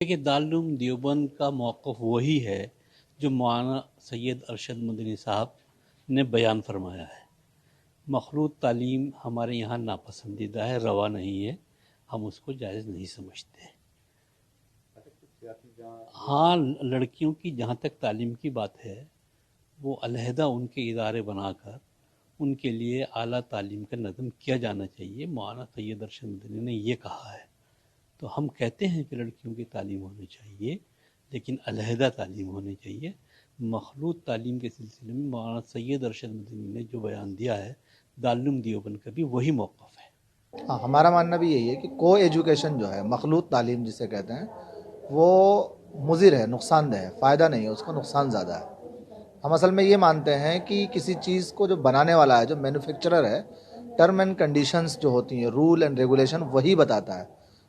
کہ دارالعلوم دیوبند کا موقف وہی ہے جو مولانا سید ارشد مدنی صاحب نے بیان فرمایا ہے۔ مخلوط تعلیم ہمارے یہاں ناپسندیدہ ہے، روا نہیں ہے، ہم اس کو جائز نہیں سمجھتے۔ ہاں، لڑکیوں کی جہاں تک تعلیم کی بات ہے، وہ علیحدہ ان کے ادارے بنا کر ان کے لیے اعلیٰ تعلیم کا نظم کیا جانا چاہیے۔ مولانا سید ارشد مدنی نے یہ کہا ہے، تو ہم کہتے ہیں کہ لڑکیوں کی تعلیم ہونی چاہیے، لیکن علیحدہ تعلیم ہونی چاہیے۔ مخلوط تعلیم کے سلسلے میں مولانا سید ارشد مدنی نے جو بیان دیا ہے، دارالعلوم دیوبند کا بھی وہی موقف ہے۔ ہاں، ہمارا ماننا بھی یہی ہے کہ کو ایجوکیشن جو ہے، مخلوط تعلیم جسے کہتے ہیں، وہ مضر ہے، نقصان دہ ہے، فائدہ نہیں ہے، اس کا نقصان زیادہ ہے۔ ہم اصل میں یہ مانتے ہیں کہ کسی چیز کو جو بنانے والا ہے، جو مینوفیکچرر ہے، ٹرم اینڈ کنڈیشنز جو ہوتی ہیں، رول اینڈ ریگولیشن وہی بتاتا ہے۔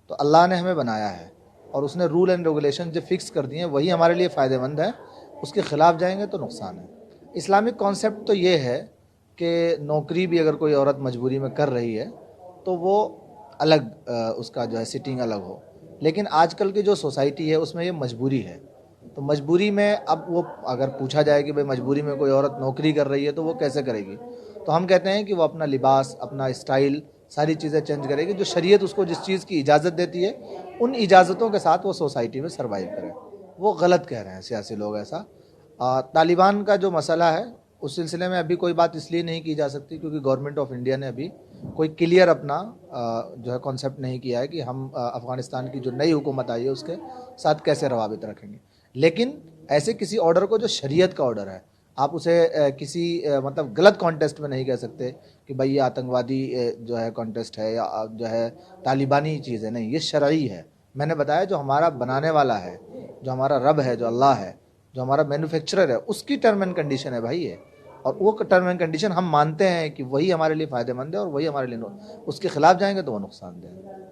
تو اللہ نے ہمیں بنایا ہے اور اس نے رول اینڈ ریگولیشن جو فکس کر دیے ہیں وہی ہمارے لیے فائدہ مند ہے، اس کے خلاف جائیں گے تو نقصان ہے۔ اسلامک کانسیپٹ تو یہ ہے کہ نوکری بھی اگر کوئی عورت مجبوری میں کر رہی ہے تو وہ الگ اس کا جو ہے سٹنگ الگ ہو، لیکن آج کل کی جو سوسائٹی ہے اس میں یہ مجبوری ہے۔ تو مجبوری میں اب وہ اگر پوچھا جائے کہ بھئی مجبوری میں کوئی عورت نوکری کر رہی ہے تو وہ کیسے کرے گی، تو ہم کہتے ہیں کہ وہ اپنا لباس، اپنا اسٹائل، ساری چیزیں چینج کرے گی۔ جو شریعت اس کو جس چیز کی اجازت دیتی ہے ان اجازتوں کے ساتھ وہ سوسائٹی میں سروائیو کرے۔ وہ غلط کہہ رہے ہیں سیاسی لوگ ایسا۔ طالبان کا جو مسئلہ ہے اس سلسلے میں ابھی کوئی بات اس لیے نہیں کی جا سکتی کیونکہ گورنمنٹ آف انڈیا نے ابھی کوئی کلیئر اپنا جو ہے کانسیپٹ نہیں کیا ہے کہ ہم افغانستان کی جو نئی حکومت آئی ہے اس کے ساتھ کیسے روابط رکھیں گے۔ لیکن ایسے کسی آرڈر کو جو شریعت کا آرڈر ہے، آپ اسے کسی مطلب غلط کانٹیسٹ میں نہیں کہہ سکتے کہ بھئی یہ آتنکوادی جو ہے کانٹیسٹ ہے یا جو ہے طالبانی چیز ہے، نہیں، یہ شرعی ہے۔ میں نے بتایا جو ہمارا بنانے والا ہے، جو ہمارا رب ہے، جو اللہ ہے، جو ہمارا مینوفیکچرر ہے، اس کی ٹرم اینڈ کنڈیشن ہے بھائی یہ، اور وہ ٹرم اینڈ کنڈیشن ہم مانتے ہیں کہ وہی ہمارے لیے فائدہ مند ہے اور وہی ہمارے لیے اس کے خلاف جائیں گے تو وہ نقصان دہ ہے۔